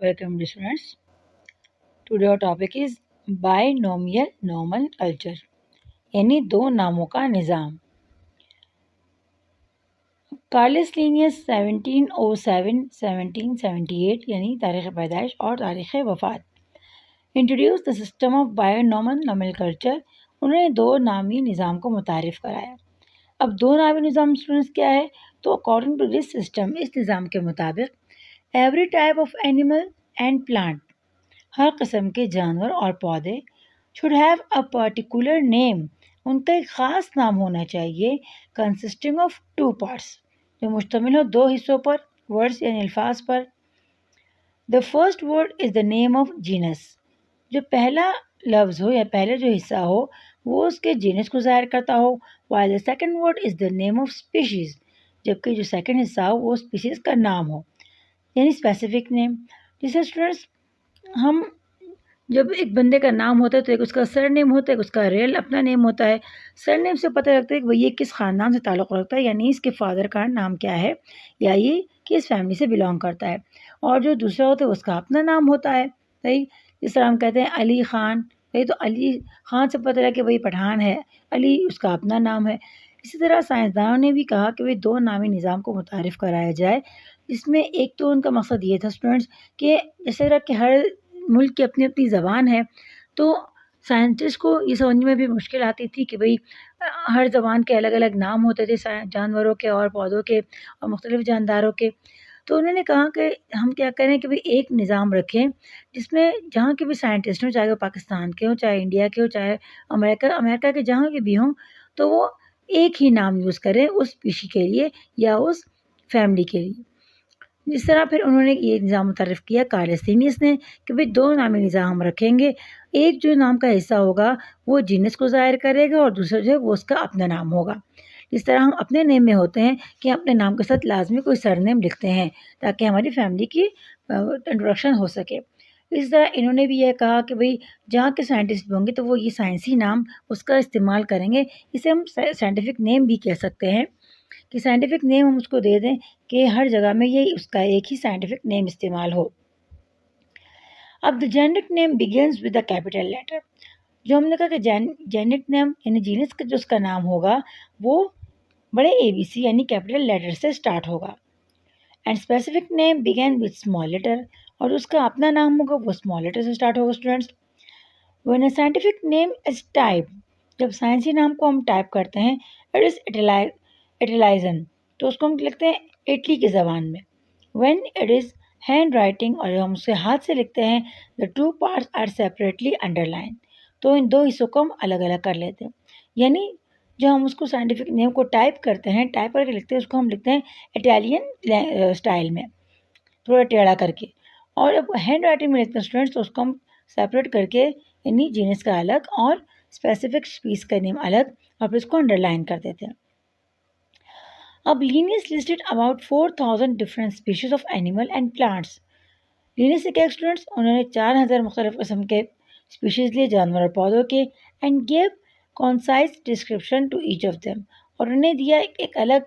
Welcome, listeners. Today our topic is binomial normal culture यानी दो नामों का निज़ाम। कार्लिस लीनियस 1707-1778 यानी तारीख़ पैदाइश और तारीख़ वफ़ात introduce the system of binomial nomenclature. उन्होंने दो नामी निज़ाम को मुतारिफ़ कराया। अब दो नामी निज़ाम स्टूडेंट्स क्या है? तो अकॉर्डिंग टू दिस सिस्टम, इस निज़ाम के मुताबिक every type of animal and plant, हर किस्म के जानवर और पौधे should have a particular name, उनका एक ख़ास नाम होना चाहिए, कंसिस्टिंग ऑफ टू पार्ट्स, जो मुश्तमिल हो दो हिस्सों पर, वर्ड्स यानी अल्फाज पर। The first word is the name of genus, जो पहला लफ्ज़ हो या पहले जो हिस्सा हो वो उसके जीनस को ज़ाहिर करता हो, while the second word is the name of species, जबकि जो सेकंड हिस्सा हो वो स्पीशीज़ का नाम हो, यानी स्पेसिफिक नेम। जैसे स्टूडेंट्स, हम जब एक बंदे का नाम होता है तो एक उसका सर नेम होता है, एक उसका रियल अपना नेम होता है। सर नेम से पता लगता है कि भाई ये किस ख़ानदान से ताल्लुक़ रखता है, यानी इसके फादर का नाम क्या है या ये किस फैमिली से बिलोंग करता है। और जो दूसरा होता है उसका अपना नाम होता है, सही। जिस तरह हम कहते हैं अली ख़ान, सही, तो अली ख़ान से पता लगा कि भाई पठान है, अली उसका अपना नाम है। इसी तरह साइंसदानों ने भी कहा कि भाई दो नामी निज़ाम को मुतारिफ़ कराया जाए, जिसमें एक तो उनका मकसद ये था स्टूडेंट्स कि जैसे कि हर मुल्क की अपनी अपनी ज़बान है, तो साइंटिस्ट को ये समझने में भी मुश्किल आती थी कि भई हर ज़बान के अलग-अलग नाम होते थे जानवरों के और पौधों के और मुख्तलिफ़ जानदारों के। तो उन्होंने कहा कि हम क्या करें कि भई एक निज़ाम रखें, जिसमें जहाँ के भी साइंटिस्ट हों, चाहे वो पाकिस्तान के हों, चाहे इंडिया के हों, चाहे अमेरिका अमेरिका के जहाँ के भी हों, तो वो एक ही नाम यूज़ करें उस स्पीशी के लिए या उस फैमिली के लिए। जिस तरह फिर उन्होंने ये निज़ाम मुतर्रफ़ किया कार्लेसिनियस ने कि भाई दो नामी निज़ाम हम रखेंगे। एक जो नाम का हिस्सा होगा वो जीनस को ज़ाहिर करेगा और दूसरा जो है वो उसका अपना नाम होगा। जिस तरह हम अपने नेम में होते हैं कि अपने नाम के साथ लाज़मी कोई सरनेम लिखते हैं ताकि हमारी फैमिली की इंट्रोडक्शन हो सके। इस तरह इन्होंने भी यह कहा कि भई जहाँ के साइंटिस्ट भी होंगे तो वो ये साइंसी नाम उसका इस्तेमाल करेंगे। इसे हम साइंटिफिक नेम भी कह सकते हैं कि साइंटिफिक नेम हम उसको दे दें कि हर जगह में ये उसका एक ही साइंटिफिक नेम इस्तेमाल हो। अब the generic name begins with the capital letter. जो हमने कहा कि जेनेरिक नेम यानी जीनस का जो उसका नाम होगा वो बड़े ABC यानी कैपिटल लेटर से स्टार्ट होगा। And specific name begin with small letter, और उसका अपना नाम होगा वो स्मॉल लेटर से स्टार्ट होगा students. When a scientific name is type, जब साइंसी नाम को हम टाइप करते हैं, इट इज इटलाइजन, तो उसको हम लिखते हैं इटली की ज़बान में। When it is handwriting, और जब हम उसे हाथ से लिखते हैं, the two parts are separately underline, तो इन दो हिस्सों को हम अलग अलग कर लेते हैं। यानी जब हम उसको साइंटिफिक नेम को टाइप करते हैं, टाइप करके लिखते हैं, उसको हम लिखते हैं इटालियन स्टाइल में, थोड़ा टेढ़ा करके। और जब हैंड राइटिंग में लिखते हैं स्टूडेंट्स तो उसको हम सेपरेट करके, यानी जीनस का अलग और स्पेसिफिक स्पीस का नेम अलग, और फिर इसको अंडरलाइन कर देते हैं। अब Linnaeus listed about 4000 different species of animal and plants. Linnaeus से क्या स्टूडेंट्स, उन्होंने 4000 मुख्तलिफ किस्म के स्पीशीज़ लिए जानवर और पौधों के, and gave concise description to each of them, और उन्हें दिया एक अलग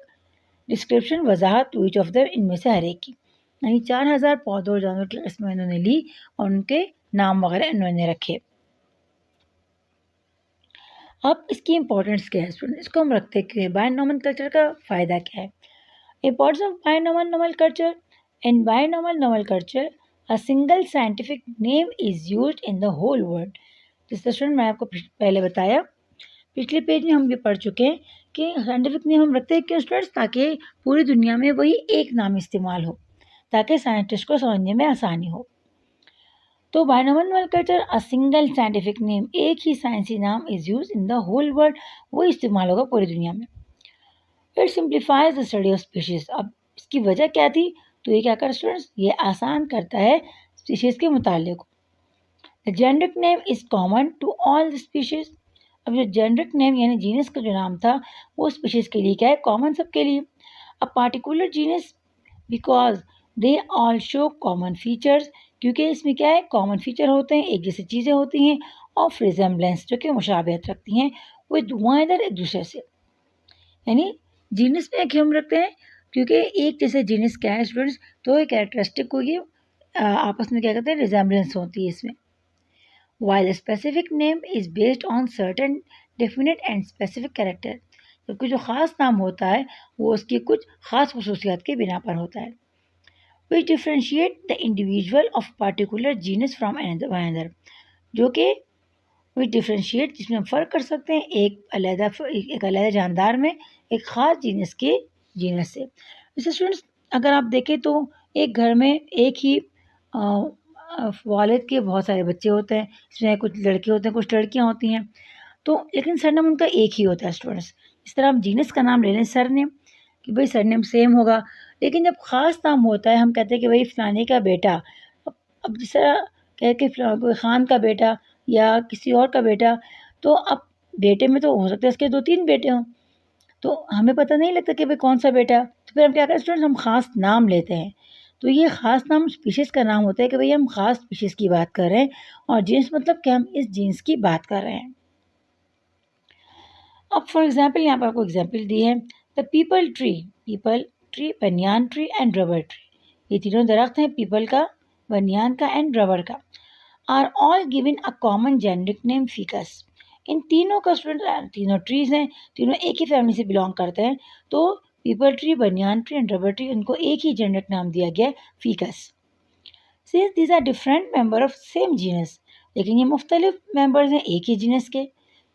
description, Wajahat to each of them, इनमें से हर एक की। यानी 4000 पौधों और जानवर की किस्में इन्होंने ली और उनके नाम वगैरह इन्होंने रखे। अब इसकी इंपॉर्टेंस क्या है स्टूडेंट, इसको हम रखते क्यों है, बायोनॉमल कल्चर का फ़ायदा क्या है। Importance of binomial nomenclature. In binomial nomenclature a single scientific name is used in the whole world। जिस स्टूडेंट मैं आपको पहले बताया, पिछले पेज में हम भी पढ़ चुके हैं कि साइंटिफिक नेम हम रखते हैं क्यों स्टूडेंट्स, ताकि पूरी दुनिया में वही एक नाम इस्तेमाल हो, ताकि साइंटिस्ट को समझने में आसानी हो। तो binomial nomenclature a single scientific name, एक ही साइंसी नाम is use in the whole world, वो इस्तेमाल होगा पूरी दुनिया में। It simplifies the study of species. अब इसकी वजह क्या थी, तो ये क्या कर स्टूडेंट्स, ये आसान करता है स्पीशीज के मुताले को। The generic name is common to all the species. अब जो जेनेरिक नेम यानी जीनस का जो नाम था वो स्पीशीज के लिए क्या है, कॉमन सबके लिए। A particular genus because they all show common features, क्योंकि इसमें क्या है, कॉमन फीचर होते हैं, एक जैसी चीज़ें होती हैं, ऑफ रिजेम्बलेंस, जो कि मुशाबहत रखती हैं विद वन अदर, एक दूसरे से। यानी जीनस में क्यों हम रखते हैं, क्योंकि एक जैसे जीनस क्या है स्टूडेंट्स, तो एक कैरेक्टरिस्टिक को ये आपस में क्या कहते हैं, रिजेम्बलेंस होती है इसमें। While specific name is based on certain definite and specific character, क्योंकि जो ख़ास नाम होता है वो उसकी कुछ ख़ास खसूसियात के बिना पर होता है। Which differentiate the individual of particular genus from another, जो कि विच डिफ्रेंशिएट जिसमें हम फ़र्क कर सकते हैं एक अलग जानदार में एक ख़ास जीनस के जीनस से। जैसे स्टूडेंट्स, अगर आप देखें तो एक घर में एक ही वालिद के बहुत सारे बच्चे होते हैं, इसमें कुछ लड़के होते हैं कुछ लड़कियां होती हैं, तो लेकिन सरनेम उनका एक ही होता है स्टूडेंट्स। इस तरह हम जीनस का नाम ले लें सरनेम, कि भाई सरनेम सेम होगा, लेकिन जब ख़ास नाम होता है हम कहते हैं कि भाई फलाने का बेटा। अब जिस तरह कह के कोई खान का बेटा या किसी और का बेटा, तो अब बेटे में तो हो सकता है इसके 2-3 बेटे हों, तो हमें पता नहीं लगता कि भाई कौन सा बेटा। तो फिर हम क्या करें स्टूडेंट्स, हम ख़ास नाम लेते हैं। तो ये ख़ास नाम स्पीशीज़ का नाम होता है कि भाई हम ख़ास स्पीशीज़ की बात कर रहे हैं, और जीन्स मतलब कि हम इस जीन्स की बात कर रहे हैं। अब फॉर एग्जाम्पल यहाँ पर आपको एग्जाम्पल दी है, the peepal tree, banyan tree and rubber tree, ये तीनों दरख्त हैं, पीपल का, बनियान का एंड रबर का, are all given a common generic name ficus. इन तीनों का स्टूडेंट, तीनों ट्रीज हैं, तीनों एक ही फैमिली से बिलोंग करते हैं, तो peepal tree, banyan tree and rubber tree, उनको एक ही जेनेरिक नाम दिया गया ficus. Since these are different member of same genus, लेकिन ये मुख्तलिफ मेंबर्स हैं एक ही जीनस के।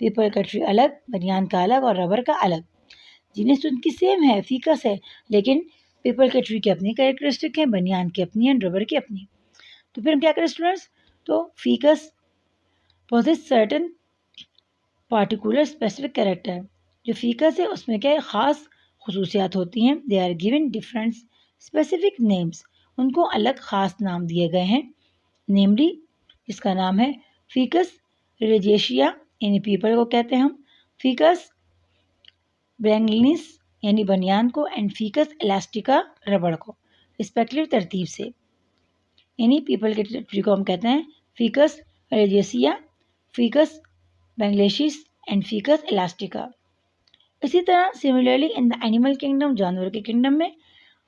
पीपल का ट्री अलग, बनियान का अलग और रबर का अलग। जीनस तो उनकी सेम है, फीकस है, लेकिन पीपल के ट्री की अपनी कैरेक्टरिस्टिक है, बनियान की अपनी एंड रबर की अपनी। तो फिर हम क्या करें स्टूडेंट्स, तो ficus possess certain particular specific character, जो फीकस है उसमें क्या ख़ास खसूसियात होती हैं। They are given different specific names, उनको अलग ख़ास नाम दिए गए हैं। नेमली, जिसका नाम है फीकस रेजेशिया यानी पीपल को कहते हैं हम, फीकस ब्रैंगलिनिस यानी बनियान को, एंड फीकस एलास्टिका रबड़ को, रिस्पेक्टिव तरतीब से। यानी पीपल के ट्री को हम कहते हैं फीकस रेजेसिया, फीकस बैंगलेशिस एंड फीकस एलास्टिका। इसी तरह similarly in the animal kingdom, जानवर के किंगडम में,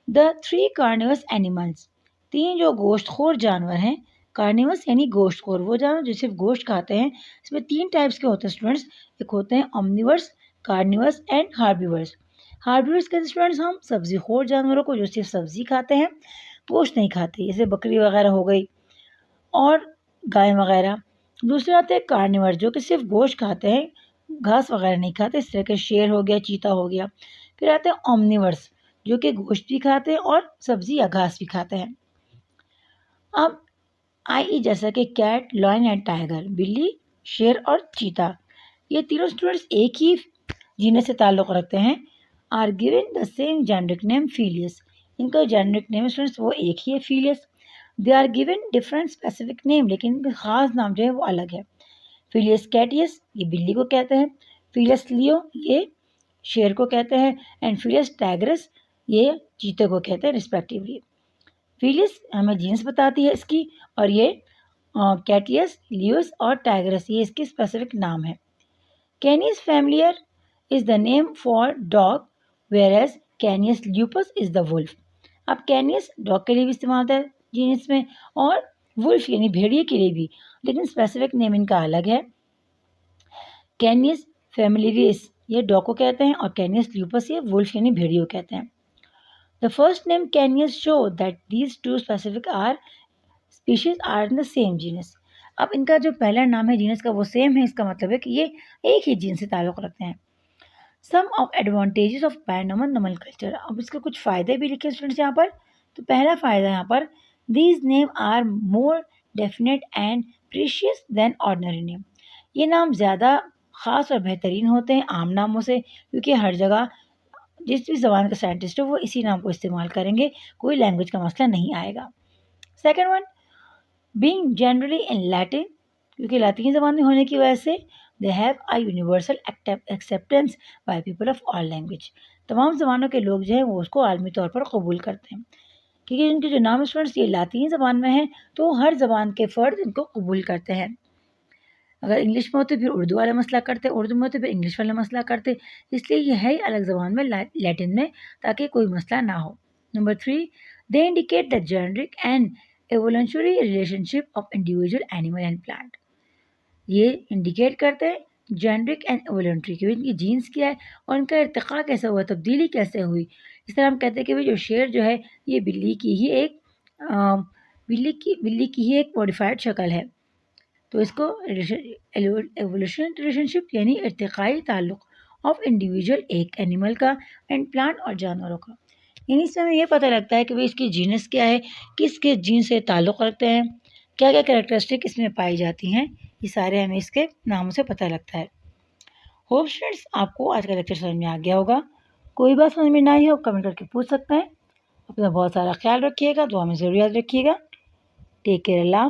द 3 कार्निवस एनिमल्स, 3 जो गोश्तखोर जानवर हैं, कार्निवस यानी गोश्तखोर, वो जानवर जो सिर्फ गोश्त खाते हैं। इसमें 3 टाइप्स के होते हैं स्टूडेंट्स, एक होते हैं ओमनिवर्स, कार्निवस एंड हार्बिवर्स। हार्बिवर्स कहते हैं स्टूडेंट्स हम सब्जी खोर जानवरों को जो सिर्फ सब्जी खाते हैं, गोश्त नहीं खाते, जैसे बकरी वगैरह हो गई और गाय वगैरह। दूसरे आते हैं कार्निवर, जो कि सिर्फ गोश्त खाते हैं, घास वगैरह नहीं खाते, इस तरह के शेर हो गया, चीता हो गया। फिर आते हैं ओमनिवर्स, जो कि गोश्त भी खाते हैं और सब्जी या घास भी खाते हैं। अब आई जैसा कि कैट, लॉयन एंड टाइगर, बिल्ली, शेर और चीता, ये तीनों स्टूडेंट्स एक ही जीनस से ताल्लुक़ रखते हैं। Are given the same generic name Felis, इनका जेनेरिक नेम स्टूडेंट्स वो एक ही है, Felis. They are given different specific name, लेकिन इनका ख़ास नाम जो है वो अलग है। फीलियस कैटियस, ये बिल्ली को कहते हैं, फीलियस लियो, ये शेर को कहते हैं, एंड फीलियस टाइग्रस, ये चीते को कहते हैं रिस्पेक्टिवली। फीलियस हमें जीन्स बताती है इसकी, और ये कैटियस, लियोस और टाइग्रस ये इसके स्पेसिफिक नाम है। Canis familiaris is the name for dog, whereas Canis lupus is the wolf. अब कैनियस डॉग के लिए भी इस्तेमाल होता है जीनस में, और वुल्फ यानी भेड़िए के लिए भी, लेकिन स्पेसिफिक नेम इनका अलग है। कैनियस फैमिलियरिस ये डॉग को कहते हैं, और कैनियस ल्यूपस ये वुल्फ यानी भेड़िए को कहते हैं। The first name Canis show that these 2 specific are species are in the same genus. अब इनका जो पहला नाम है जीनस का वो सेम है, इसका मतलब है कि ये एक ही जीन से ताल्लुक़ रखते हैं। सम ऑफ एडवांटेजेस ऑफ बायनोमल नोमेनक्लेचर, अब इसके कुछ फ़ायदे भी लिखे स्टूडेंट्स यहाँ पर। तो पहला फ़ायदा यहाँ पर, these name are more definite and precise than ordinary name, ये नाम ज़्यादा ख़ास और बेहतरीन होते हैं आम नामों से, क्योंकि हर जगह जिस भी ज़बान का साइंटिस्ट हो वो इसी नाम को इस्तेमाल करेंगे, कोई लैंग्वेज का मसला नहीं आएगा। Second one, being generally in Latin, क्योंकि लातीनी ज़बान में होने की वजह से, they have a universal acceptance by people of all language, तमाम ज़बानों के लोग जो हैं वो उसको आलमी तौर पर कबूल करते हैं, क्योंकि इनके जो नाम स्टूडेंट्स ये लातीनी ज़बान में हैं, तो हर ज़बान के फ़र्द इनको कबूल करते हैं। अगर इंग्लिश में होते फिर उर्दू वाला मसला करते, उर्दू में होते फिर इंग्लिश वाला मसला करते, इसलिए ये है अलग ज़बान में लैटिन में, ताकि कोई मसला ना हो। Number 3, they indicate the generic and evolutionary relationship of individual animal and plant. ये इंडिकेट करते हैं जेनेटिक एंड एवोल्यूशनरी कि इनकी जीन्स क्या है और इनका इर्तिक़ा कैसे हुआ, तब्दीली कैसे हुई। इस तरह हम कहते हैं कि भाई जो शेर जो है ये बिल्ली की ही एक मॉडिफाइड शक्ल है। तो इसको एवोल्यूशन रिलेशनशिप यानी इर्तिक़ाई ताल्लुक़ ऑफ इंडिविजुअल एक एनिमल का एंड प्लांट और जानवरों का। यानी इससे हमें ये पता लगता है कि भाई इसकी जीनस क्या है, किस जीन से ताल्लुक़ रखते हैं, क्या क्या कैरेक्टरिस्टिक इसमें पाई जाती हैं, ये सारे हमें इसके नामों से पता लगता है। होप स्टूडेंट्स आपको आज का लेक्चर समझ में आ गया होगा। कोई बात समझ में ना आई हो कमेंट करके पूछ सकते हैं। अपना बहुत सारा ख्याल रखिएगा, दुआ में ज़रूर याद रखिएगा। टेक केयर, अल्लाह।